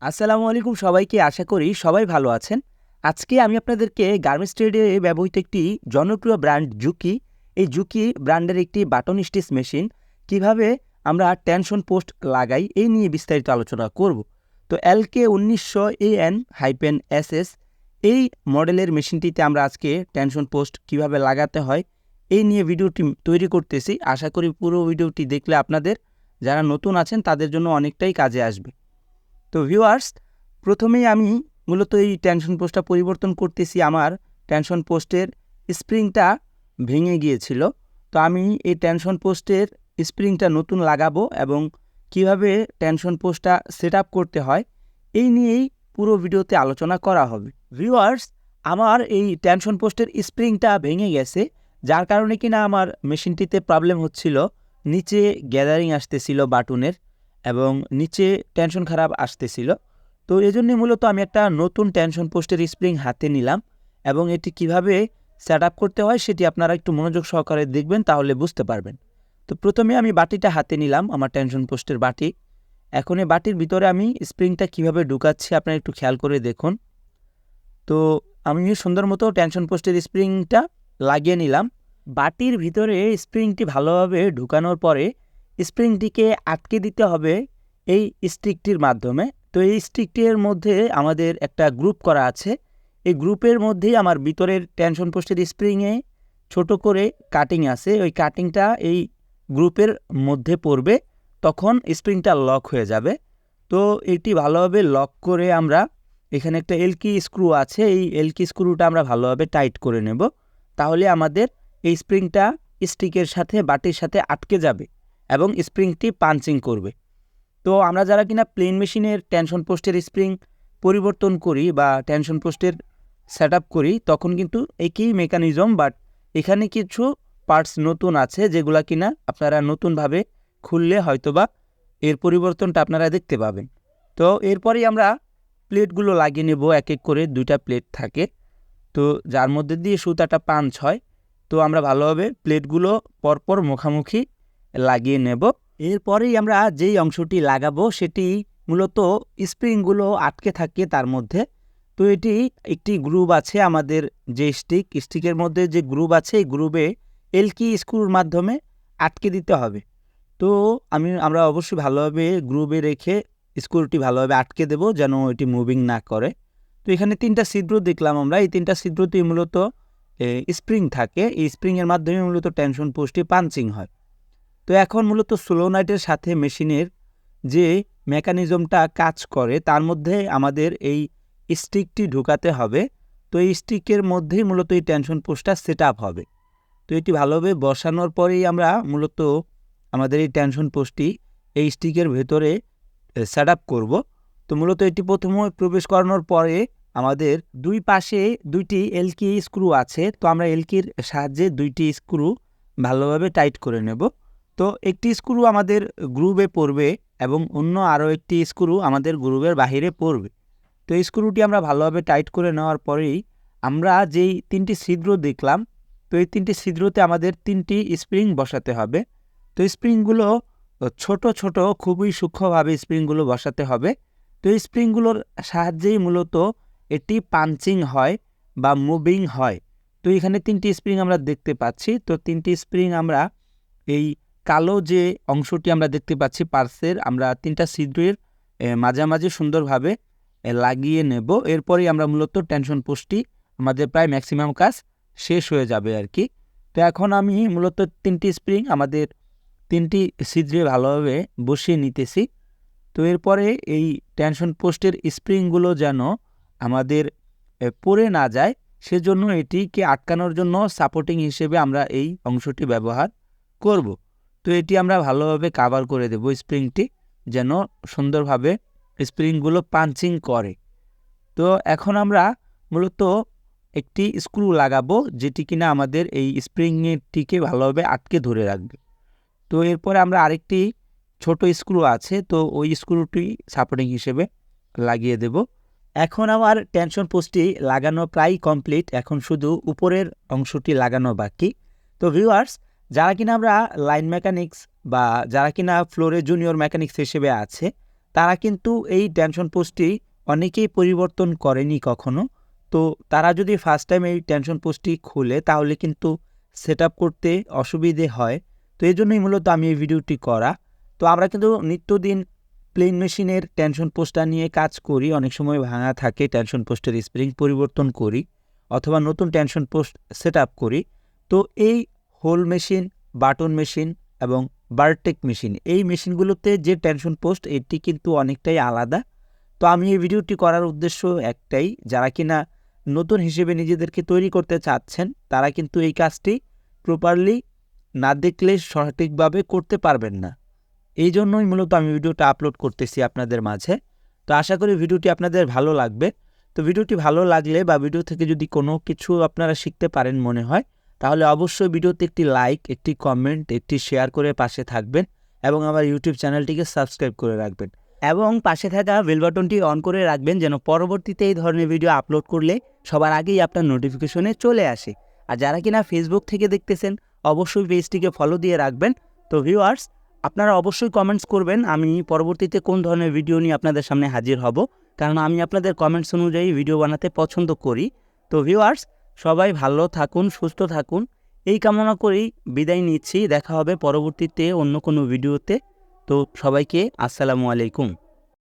আসসালামু আলাইকুম সবাইকে, আশা করি সবাই ভালো আছেন। আজকে আমি আপনাদেরকে গার্মেন্টস ট্রেডে ব্যবহৃত একটি জনপ্রিয় ব্র্যান্ড জুকি, এই জুকি ব্র্যান্ডের একটি বাটন স্টিচ মেশিন কিভাবে আমরা টেনশন পোস্ট লাগাই এই নিয়ে বিস্তারিত আলোচনা করব। তো এলকে 1900-AN-SS এই মডেলের মেশিনটিতে আমরা আজকে টেনশন পোস্ট কিভাবে লাগাতে হয় এই নিয়ে ভিডিওটি তৈরি করতেছি। আশা করি পুরো ভিডিওটি দেখলে আপনাদের যারা নতুন আছেন তাদের জন্য অনেকটাই কাজে আসবে। তো ভিউয়ার্স, প্রথমেই আমি মূলত এই টেনশন পোস্টটা পরিবর্তন করতেছি। আমার টেনশন পোস্টের স্প্রিংটা ভেঙে গিয়েছিল, তো আমি এই টেনশন পোস্টের স্প্রিংটা নতুন লাগাবো এবং কিভাবে টেনশন পোস্টটা সেট আপ করতে হয় এই নিয়েই পুরো ভিডিওতে আলোচনা করা হবে। ভিউয়ার্স, আমার এই টেনশন পোস্টের স্প্রিংটা ভেঙে গেছে, যার কারণে কিনা আমার মেশিনটিতে প্রবলেম হচ্ছিল, নিচে গ্যাদারিং আসতেছিল বাটনের এবং নিচে টেনশন খারাপ আসতেছিল। তো এজন্য মূলত আমি একটা নতুন টেনশন পোস্টের স্প্রিং হাতে নিলাম এবং এটি কিভাবে সেট আপ করতে হয় সেটি আপনারা একটু মনোযোগ সহকারে দেখবেন, তাহলে বুঝতে পারবেন। তো প্রথমে আমি বাটিটা হাতে নিলাম, আমার টেনশন পোস্টের বাটি। এখন এই বাটির ভিতরে আমি স্প্রিংটা কিভাবে ঢুকাচ্ছি আপনারা একটু খেয়াল করে দেখুন। তো আমি সুন্দর মতো টেনশন পোস্টের স্প্রিংটা লাগিয়ে নিলাম। বাটির ভিতরে স্প্রিংটি ভালোভাবে ঢুকানোর পরে স্প্রিংটিকে আটকে দিতে হবে এই স্টিকটির মাধ্যমে। তো এই স্টিকটির মধ্যে আমাদের একটা গ্রুপ করা আছে, এই গ্রুপের মধ্যেই আমার ভিতরের টেনশন পোস্টের স্প্রিংয়ে ছোট করে কাটিং আছে, ওই কাটিংটা এই গ্রুপের মধ্যে পড়বে, তখন স্প্রিংটা লক হয়ে যাবে। তো এটি ভালোভাবে লক করে আমরা এখানে একটা এলকি স্ক্রু আছে, এই এলকি স্ক্রুটা আমরা ভালোভাবে টাইট করে নেব, তাহলে আমাদের এই স্প্রিংটা স্টিকের সাথে বাটির সাথে আটকে যাবে এবং স্প্রিংটি পাঞ্চিং করবে। তো আমরা যারা কিনা প্লেন মেশিনের টেনশন পোস্টের স্প্রিং পরিবর্তন করি বা টেনশন পোস্টের সেট আপ করি, তখন কিন্তু একই মেকানিজম, বাট এখানে কিছু পার্টস নতুন আছে যেগুলো কিনা আপনারা নতুনভাবে খুললে হয়তোবা এর পরিবর্তনটা আপনারা দেখতে পাবেন। তো এরপরেই আমরা প্লেটগুলো লাগিয়ে নেব, এক এক করে দুইটা প্লেট থাকে, তো যার মধ্যে দিয়ে সুতাটা পাঞ্চ হয়। তো আমরা ভালোভাবে প্লেটগুলো পরপর মুখামুখি লাগিয়ে নেব। এরপরেই আমরা যেই অংশটি লাগাবো সেটি মূলত স্প্রিংগুলো আটকে থাকে তার মধ্যে। তো এটি একটি গ্রুপ আছে, আমাদের যে স্টিকের মধ্যে যে গ্রুপ আছে, এই গ্রুপে এলকি স্ক্রুর মাধ্যমে আটকে দিতে হবে। তো আমরা অবশ্যই ভালোভাবে গ্রুপে রেখে স্ক্রুটি ভালোভাবে আটকে দেব যেন এটি মুভিং না করে। তো এখানে তিনটা ছিদ্র দেখলাম আমরা, এই তিনটা ছিদ্রতেই মূলত স্প্রিং থাকে, এই স্প্রিংয়ের মাধ্যমে মূলত টেনশন পোস্টটি পাঞ্চিং হয়। তো এখন মূলত সোলোনাইটের সাথে মেশিনের যে মেকানিজমটা কাজ করে তার মধ্যে আমাদের এই স্টিকটি ঢুকাতে হবে। তো এই স্টিকের মধ্যেই মূলত এই টেনশন পোস্টটা সেট আপ হবে। তো এটি ভালোভাবে বসানোর পরেই আমরা মূলত আমাদের এই টেনশন পোস্টটি এই স্টিকের ভেতরে সেট আপ করবো। তো মূলত এটি প্রথমে প্রবেশ করানোর পরে আমাদের দুই পাশে দুইটি এলকি স্ক্রু আছে, তো আমরা এলকির সাহায্যে দুইটি স্ক্রু ভালোভাবে টাইট করে নেব। তো একটি স্ক্রু আমাদের গ্রুপে পড়বে এবং অন্য আরও একটি স্ক্রু আমাদের গ্রুপের বাহিরে পড়বে। তো এই স্ক্রুটি আমরা ভালোভাবে টাইট করে নেওয়ার পরেই আমরা যেই তিনটি ছিদ্র দেখলাম, তো এই তিনটি ছিদ্রতে আমাদের তিনটি স্প্রিং বসাতে হবে। তো স্প্রিংগুলো ছোট ছোট খুবই সূক্ষ্মভাবে স্প্রিংগুলো বসাতে হবে। তো এই স্প্রিংগুলোর সাহায্যেই মূলত এটি পাঞ্চিং হয় বা মুভিং হয়। তো এখানে তিনটি স্প্রিং আমরা দেখতে পাচ্ছি। তো তিনটি স্প্রিং আমরা এই কালো যে অংশটি আমরা দেখতে পাচ্ছি পার্সের, আমরা তিনটা ছিদ্রের মাঝামাঝি সুন্দরভাবে লাগিয়ে নেব। এরপরেই আমরা মূলত টেনশন পোস্টটি আমাদের প্রায় ম্যাক্সিমাম কাজ শেষ হয়ে যাবে আর কি। তো এখন আমি মূলত তিনটি স্প্রিং আমাদের তিনটি ছিদ্রে ভালোভাবে বসিয়ে নিতেছি। তো এরপরে এই টেনশন পোস্টের স্প্রিংগুলো যেন আমাদের পড়ে না যায়, সেজন্য এটিকে আটকানোর জন্য সাপোর্টিং হিসেবে আমরা এই অংশটি ব্যবহার করব। তো এটি আমরা ভালোভাবে কাভার করে দেব স্প্রিংটি, যেন সুন্দরভাবে স্প্রিংগুলো পাঞ্চিং করে। তো এখন আমরা মূলত একটি স্ক্রু লাগাবো যেটি কিনা আমাদের এই স্প্রিংটিকে ভালোভাবে আটকে ধরে রাখবে। তো এরপরে আমরা আরেকটি ছোট স্ক্রু আছে, তো ওই স্ক্রুটি সাপোর্টিং হিসেবে লাগিয়ে দেব। এখন আমার টেনশন পোস্টটি লাগানো প্রায় কমপ্লিট, এখন শুধু উপরের অংশটি লাগানো বাকি। তো ভিউয়ার্স, যারা কিনা আমরা লাইন মেকানিক্স বা যারা কিনা ফ্লোরে জুনিয়র মেকানিক্স হিসেবে আছে, তারা কিন্তু এই টেনশন পোস্টটি অনেকেই পরিবর্তন করেনি কখনো। তো তারা যদি ফার্স্ট টাইম এই টেনশন পোস্টটি খুলে তাহলে কিন্তু সেট আপ করতে অসুবিধে হয়। তো এই জন্যই মূলত আমি এই ভিডিওটি করা। তো আমরা কিন্তু নিত্যদিন প্লেন মেশিনের টেনশন পোস্টটা নিয়ে কাজ করি। অনেক সময় ভাঙা থাকে, টেনশন পোস্টের স্প্রিং পরিবর্তন করি অথবা নতুন টেনশন পোস্ট সেট আপ করি। তো এই হোল মেশিন, বাটন মেশিন এবং বারটেক মেশিন, এই মেশিনগুলোতে যে টেনশন পোস্ট এটি কিন্তু অনেকটাই আলাদা। তো আমি এই ভিডিওটি করার উদ্দেশ্য একটাই, যারা কিনা নতুন হিসেবে নিজেদেরকে তৈরি করতে চাচ্ছেন তারা কিন্তু এই কাজটি প্রপারলি না দেখলে সঠিকভাবে করতে পারবেন না। এই জন্যই মূলত আমি ভিডিওটা আপলোড করতেছি আপনাদের মাঝে। তো আশা করি ভিডিওটি আপনাদের ভালো লাগবে। তো ভিডিওটি ভালো লাগলে বা ভিডিও থেকে যদি কোনো কিছু আপনারা শিখতে পারেন মনে হয়, তাহলে অবশ্যই ভিডিওতে একটি লাইক, একটি কমেন্ট, একটি শেয়ার করে পাশে থাকবেন এবং আমার ইউটিউব চ্যানেলটিকে সাবস্ক্রাইব করে রাখবেন এবং পাশে থাকা বেল বাটনটি অন করে রাখবেন যেন পরবর্তীতে এই ধরনের ভিডিও আপলোড করলে সবার আগেই আপনার নোটিফিকেশনে চলে আসে। আর যারা কিনা ফেসবুক থেকে দেখতেছেন অবশ্যই পেজটিকে ফলো দিয়ে রাখবেন। তো ভিউয়ার্স, আপনারা অবশ্যই কমেন্টস করবেন আমি পরবর্তীতে কোন ধরনের ভিডিও নিয়ে আপনাদের সামনে হাজির হব, কারণ আমি আপনাদের কমেন্টস অনুযায়ী ভিডিও বানাতে পছন্দ করি। তো ভিউয়ার্স, সবাই ভালো থাকুন, সুস্থ থাকুন, এই কামনা করেই বিদায় নিচ্ছি। দেখা হবে পরবর্তীতে অন্য কোনো ভিডিওতে। তো সবাইকে আসসালামু আলাইকুম।